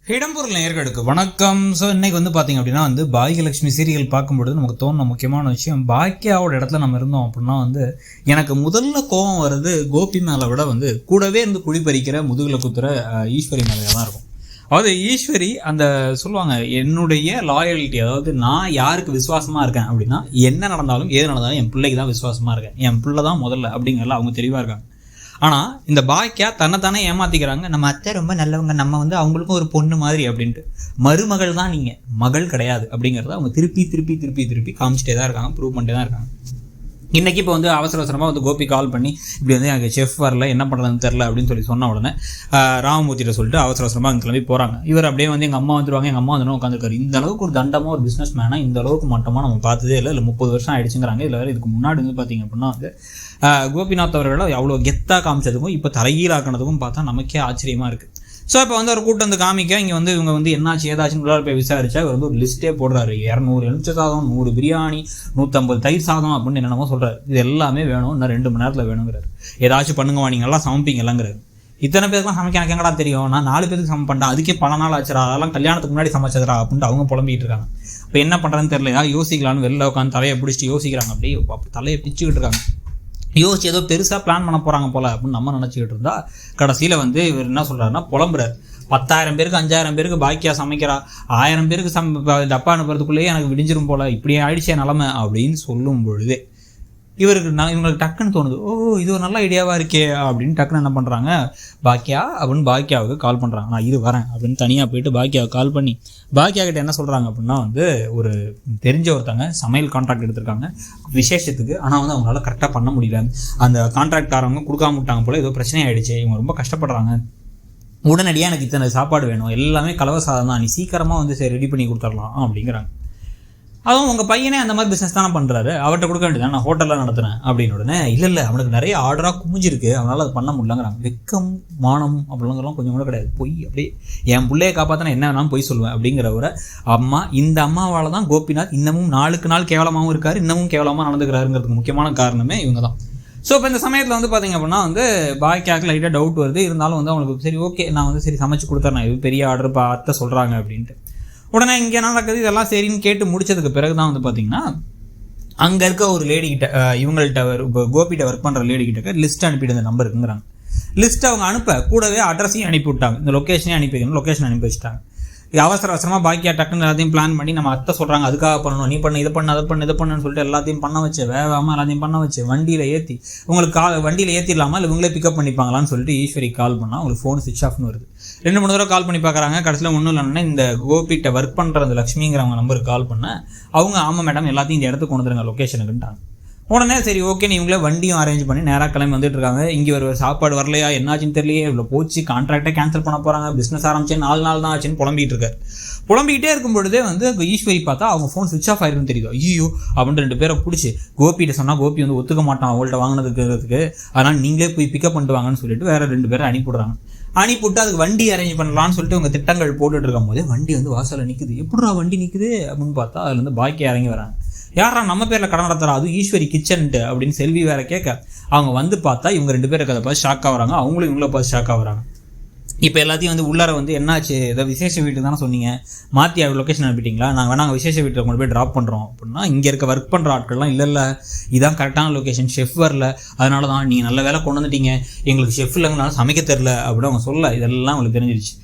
இடம்பொருள் நேயர்களுக்கு வணக்கம். ஸோ இன்னைக்கு பார்த்தீங்க அப்படின்னா பாகியலட்சுமி சீரியல் பார்க்கும்பொழுது நமக்கு தோணுன முக்கியமான விஷயம், பாக்கியாவோட இடத்துல நம்ம இருந்தோம் அப்படின்னா எனக்கு முதல்ல கோபம் வருது கோபி மேலே விட கூடவே இருந்து குழி பறிக்கிற முதுகுல குத்துற ஈஸ்வரி மேலே தான் இருக்கும். அதாவது ஈஸ்வரி அந்த சொல்லுவாங்க, என்னுடைய லாயல்ட்டி, அதாவது நான் யாருக்கு விசுவாசமாக இருக்கேன் அப்படின்னா என்ன நடந்தாலும் ஏது நடந்தாலும் என் பிள்ளைக்கு தான் விசுவாசமாக இருக்கேன், என் பிள்ளை தான் முதல்ல அப்படிங்கிறல அவங்க தெளிவாக இருக்காங்க. ஆனால் இந்த பாக்கியா தன்னைத்தானே ஏமாத்திக்கிறாங்க, நம்ம அத்தை ரொம்ப நல்லவங்க, நம்ம அவங்களுக்கும் ஒரு பொண்ணு மாதிரி அப்படின்ட்டு. மருமகள் தான் நீங்கள், மகள் கிடையாது அப்படிங்கிறத அவங்க திருப்பி திருப்பி திருப்பி திருப்பி காமிச்சிட்டே தான் இருக்காங்க, ப்ரூவ் பண்ணிட்டே தான் இருக்காங்க. இன்றைக்கி இப்போ அவசர அவசரமாக கோபி கால் பண்ணி இப்படி எனக்கு செஃப் வரல, என்ன பண்ணுறதுன்னு தெரில அப்படின்னு சொன்ன உடனே ராமமூர்த்திகிட்ட சொல்லிட்டு அவசர அவசரமாக அங்கே கிளம்பி போகிறாங்க. இவர் அப்படியே எங்கள் அம்மா வந்துடுவாங்க, எங்கள் அம்மா உட்காந்துருக்காரு. இந்த அளவுக்கு ஒரு தண்டமாக ஒரு பிஸ்னஸ் மேனாக இந்த அளவுக்கு மட்டமாக நம்ம பார்த்ததே இல்லை 30 வருஷம் ஆகிடுச்சுங்கிறாங்க. இதில் வேறு இதுக்கு முன்னாடி பார்த்திங்க அப்படின்னா கோபிநாத் அவர்களை அவ்வளோ கெத்தாக காமிச்சதுக்கும் இப்போ தலைகீழாக்கினதுக்கும் பார்த்தா நமக்கே ஆச்சரியமாக இருக்குது. ஸோ இப்போ அவர் கூட்டம் காமிக்க இங்கே இவங்க என்னாச்சு ஏதாச்சுன்னு உள்ளார போய் விசாரிச்சா இவர் ஒரு லிஸ்ட்டே போடுறாரு. 200 எலுமிச்சை சாதம், 100 பிரியாணி, 150 தயிர் சாதம் அப்படின்னு என்னென்னமோ சொல்கிறாரு. இது எல்லாமே வேணும், இன்னும் 2 மணி நேரத்தில் வேணுங்கிறாரு. ஏதாச்சும் பண்ணுங்கவா, நீங்கள் எல்லாம் சமைப்பீங்களாங்கிறாரு. இத்தனை பேருக்குலாம் சமைக்க எனக்கு எங்கடா தெரியும், நான் 4 பேருக்கு சமைப்பேன்டா, அதுக்கே பல நாள் ஆச்சுரா, அதெல்லாம் கல்யாணத்துக்கு முன்னாடி சமைச்சதுரா அப்படின்ட்டு அவங்க புலம்பிகிட்டு இருக்காங்க. இப்போ என்ன பண்ணுறதுன்னு தெரியல, யோசிக்கலான்னு வெளில உட்காந்து தலையை பிடிச்சிட்டு யோசிக்கிறாங்க. அப்படியே தலையை பிச்சுக்கிட்டு இருக்காங்க. யோசிச்சு ஏதோ பெருசாக பிளான் பண்ண போகிறாங்க போல் அப்படின்னு நம்ம நினச்சிக்கிட்டு இருந்தா கடைசியில் இவர் என்ன சொல்கிறாருன்னா புலம்புறாரு. 10,000 பேருக்கு 5,000 பேருக்கு பாக்கியா சமைக்கிறா, 1000 பேருக்கு டப்பா அனுப்புறதுக்குள்ளேயே எனக்கு விடிஞ்சிரும் போல், இப்படியே ஆயிடுச்சே நிலமை அப்படின்னு சொல்லும் பொழுதே இவங்களுக்கு டக்குன்னு தோணுது, ஓ இது ஒரு நல்ல ஐடியாவாக இருக்கே அப்படின்னு டக்குன்னு என்ன பண்ணுறாங்க, பாக்கியா அப்படின்னு பாக்கியாவுக்கு கால் பண்ணுறாங்க. நான் இது வரேன் அப்படின்னு தனியாக போயிட்டு பாக்கியாவுக்கு கால் பண்ணி பாக்கியா கிட்ட என்ன சொல்கிறாங்க அப்படின்னா ஒரு தெரிஞ்ச ஒருத்தங்க சமையல் கான்ட்ராக்ட் எடுத்திருக்காங்க விசேஷத்துக்கு. ஆனால் அவங்களால கரெக்டாக பண்ண முடியல, அந்த கான்ட்ராக்ட்காரவங்க கொடுக்காம விட்டாங்க போல், ஏதோ பிரச்சனை ஆகிடுச்சு, இவங்க ரொம்ப கஷ்டப்படுறாங்க, உடனடியாக எனக்கு இத்தனை சாப்பாடு வேணும், எல்லாமே கலவை சாதம் தான், நீ சீக்கிரமாக சரி ரெடி பண்ணி கொடுத்துடலாம் அப்படிங்கிறாங்க. அதுவும் உங்கள் பையனே அந்த மாதிரி பிஸ்னஸ் தானே பண்ணுறாரு, அவர்கிட்ட கொடுக்க வேண்டியதான், நான் ஹோட்டலில் நடத்துகிறேன் அப்படின்னு. உடனே இல்லை அவனுக்கு நிறைய ஆர்டராக குமிஞ்சிருக்கு, அவனால் அது பண்ண முடியலங்கிறாங்க. வெக்கம் மானம் அப்படிங்கிறலாம் கொஞ்சம் கூட கிடையாது, பொய். அப்படியே என் பிள்ளையை காப்பாற்றினா என்ன வேணாலும் பொய் சொல்லுவேன் அப்படிங்கிறவரை அம்மா, இந்த அம்மாவால் தான் கோபிநாத் இன்னமும் நாளுக்கு நாள் கேவலமாகவும் இருக்கார், இன்னமும் கேவலமாக நடந்துக்கிறாருங்கிறதுக்கு முக்கியமான காரணமே இவங்க தான். ஸோ இப்போ இந்த சமயத்தில் பார்த்தீங்க அப்படின்னா பாக்கியாவுக்கு லைட்டாக டவுட் வருது. இருந்தாலும் அவங்களுக்கு சரி ஓகே, நான் சரி சமைச்சு கொடுத்துறேன், இது பெரிய ஆர்டர் பார்த்து சொல்கிறாங்க அப்படின்ட்டு. உடனே இங்கே என்ன நடக்குது, இதெல்லாம் சரின்னு கேட்டு முடிச்சதுக்கு பிறகு தான் பார்த்தீங்கன்னா அங்கே இருக்க ஒரு லேடிக்கிட்ட, இவங்கள்ட்ட கோபிகிட்ட ஒர்க் பண்ணுற லேடிக்கிட்ட லிஸ்ட் அனுப்பிட்டு இந்த நம்பர் இருக்குங்கிறாங்க. லிஸ்ட் அவங்க அனுப்ப கூடவே அட்ரஸையும் அனுப்பி விட்டாங்க, இந்த லொக்கேஷனையும் அனுப்பி வைக்கணும், லொக்கேஷன் அனுப்பி வச்சுட்டாங்க. அவசர அவசரமாக பாக்கியா டக்குன்னு எல்லாத்தையும் பிளான் பண்ணி நம்ம அத்தை சொல்கிறாங்க அதுக்காக பண்ணணும், நீ பண்ணு, இதை பண்ணு, அதை பண்ணு, இதை பண்ணுன்னு சொல்லிட்டு எல்லாத்தையும் பண்ண வச்சு வேகாமல் எல்லாத்தையும் பண்ண வச்சு வண்டியில் ஏற்றி உங்களுக்கு வண்டியில் ஏற்றிடலாமா இல்லை இவங்களே பிக்கப் பண்ணிப்பாங்களான்னு சொல்லிட்டு ஈஸ்வரி கால் பண்ணால் அவங்களுக்கு ஃபோன் ஸ்விட்ச் ஆஃப்னு வருது. 2-3 தடவை கால் பண்ணி பார்க்குறாங்க. கடைசியில் ஒன்றும் இல்லைன்னா இந்த கோபிகிட்ட ஒர்க் பண்ணுற அந்த லக்ஷ்மிங்கிறவங்க நம்பருக்கு கால் பண்ண அவங்க ஆமாம் மேடம் எல்லாத்தையும் இந்த இடத்துக்கு கொண்டு வந்துருங்க லொக்கேஷனுக்குன்ட்டாங்க. உடனே சரி ஓகே இவங்களே வண்டியும் அரேஞ்ச் பண்ணி நேராக கிளம்பி வந்துட்டு இருக்காங்க. இங்கே ஒரு சாப்பாடு வரலையா, என்னாச்சுன்னு தெரியலையே, இவ்வளோ போச்சு, கான்ட்ராக்டை கேன்சல் பண்ண போகிறாங்க, பிஸ்னஸ் ஆரம்பிச்சு 4 நாள் தான் ஆச்சுன்னு புலம்பிகிட்டு இருக்காரு. புலம்பிக்கிட்டே இருக்கும் பொழுதே ஈஸ்வரி பார்த்தா அவங்க ஃபோன் ஸ்விட்ச் ஆஃப் ஆயிருக்குன்னு தெரியுது. ஐயோ அப்படின்ட்டு 2 பேரை பிடிச்சி கோபிகிட்ட சொன்னால் கோபி ஒத்துக்க மாட்டான் அவங்கள்ட்ட வாங்கினதுக்கு, அதனால் நீங்களே போய் பிக்கப் பண்ணிட்டு வாங்கன்னு சொல்லிட்டு வேறு 2 பேரை அனுப்பிவிடுறாங்க. அனுப்பிவிட்டு அதுக்கு வண்டி அரேஞ்ச் பண்ணலான்னு சொல்லிட்டு அவங்க திட்டங்கள் போட்டுட்டு இருக்கும் போதே வண்டி வாசலில் நிற்குது. எப்படிடா வண்டி நிற்குது அப்படின்னு பார்த்தா அதுலேருந்து பாக்கியா இறங்கி வராங்க. யாரா நம்ம பேரில் கடன் நடத்துறா, அது ஈஸ்வரி கிச்சன்ட்டு அப்படின்னு செல்வி வேற கேட்க அவங்க பார்த்தா இவங்க 2 பேருக்கு அதை பார்த்து ஷாக் ஆகுறாங்க, அவங்களும் இவங்கள பார்த்து ஷாக் ஆகுறாங்க. இப்போ எல்லாத்தையும் உள்ளார என்னாச்சு, ஏதோ விசேஷ வீட்டுக்கு தானே சொன்னீங்க, மாற்றி லொக்கேஷன் அனுப்பிட்டீங்களா, நாங்கள் வேணால் விசேஷ வீட்டில் கொண்டு போய் ட்ராப் பண்ணுறோம் அப்படின்னா இங்கே இருக்க ஒர்க் பண்ணுற ஆட்கள்லாம் இல்லை இதான் கரெக்டான லொக்கேஷன், ஷெஃப் வரல, அதனால தான் நீங்கள் நல்ல வேலை கொண்டு வந்துட்டீங்க, எங்களுக்கு ஷெஃப் இல்லைங்கனால சமைக்க தெரில அப்படின்னு அவங்க சொல்ல இதெல்லாம் அவங்களுக்கு தெரிஞ்சிருச்சு.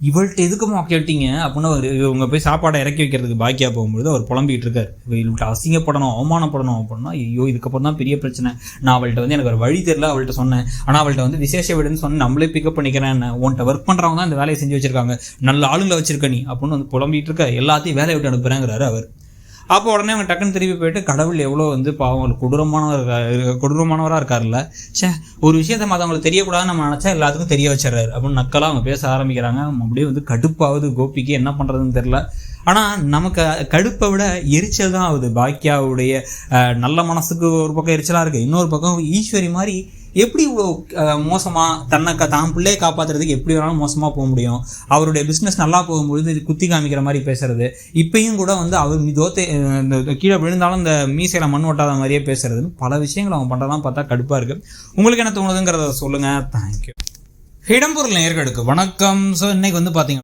இவள்கிட்ட எதுக்குமா கேட்டீங்க அப்படின்னு இவங்க போய் சாப்பாடை இறக்கி வைக்கிறதுக்கு பாக்கியா போகும்பொழுது அவர் புலம்பிகிட்டு இருக்கார். இவள்கிட்ட அசிங்கப்படணும் அவமானப்படணும் அப்படின்னா ஐயோ இதுக்கப்புறம் தான் பெரிய பிரச்சனை, நான் அவள்கிட்ட எனக்கு ஒரு வழி தெரியல அவள்கிட்ட சொன்னேன், ஆனால் அவள்கிட்ட விசேஷ வீடுன்னு சொன்னேன், நம்மளே பிக்கப் பண்ணிக்கிறேன், உன்கிட்ட ஒர்க் பண்ணுறவங்க தான் இந்த வேலையை செஞ்சு வச்சிருக்காங்க, நல்ல ஆளுங்களை வச்சிருக்க நீ அப்படின்னு புலம்பிகிட்டு இருக்க, எல்லாத்தையும் வேலையை விட்டு அனுப்புகிறேங்கிறாரு அவர். அப்போ உடனே அவங்க டக்குன்னு திருப்பி போயிட்டு கடவுள் எவ்வளோ பாவம் கொடூரமானவராக இருக்கார்ல, ஒரு விஷயத்தை மற்றவங்களுக்கு தெரியக்கூடாதுன்னு நம்ம நினச்சா எல்லாத்துக்கும் தெரிய வச்சிடறாரு அப்படின்னு நக்கலாக அவங்க பேச ஆரம்பிக்கிறாங்க. அப்படியே கடுப்பாகுது கோபிக்கு, என்ன பண்ணுறதுன்னு தெரில. ஆனால் நமக்கு கடுப்பை விட எரிச்சல் தான் ஆகுது. பாக்கியாவுடைய நல்ல மனசுக்கு ஒரு பக்கம் எரிச்சலாக இருக்குது, இன்னொரு பக்கம் ஈஸ்வரி மாதிரி எப்படி இவ்வளோ மோசமாக தான் பிள்ளையை காப்பாற்றுறதுக்கு எப்படி வேணாலும் மோசமாக போக முடியும், அவருடைய பிஸ்னஸ் நல்லா போகும்பொழுது குத்தி காமிக்கிற மாதிரி பேசுறது, இப்பயும் கூட அவர் இந்த கீழே விழுந்தாலும் இந்த மீசையில் மண் ஒட்டாத மாதிரியே பேசுறதுன்னு பல விஷயங்கள் அவங்க பண்ணுறதான் பார்த்தா கடுப்பாக இருக்குது. உங்களுக்கு என்ன தோணுதுங்கிறத சொல்லுங்கள். தேங்க்யூ. இடம்பொருள் நேயர்களுக்கு வணக்கம். ஸோ இன்னைக்கு பார்த்தீங்க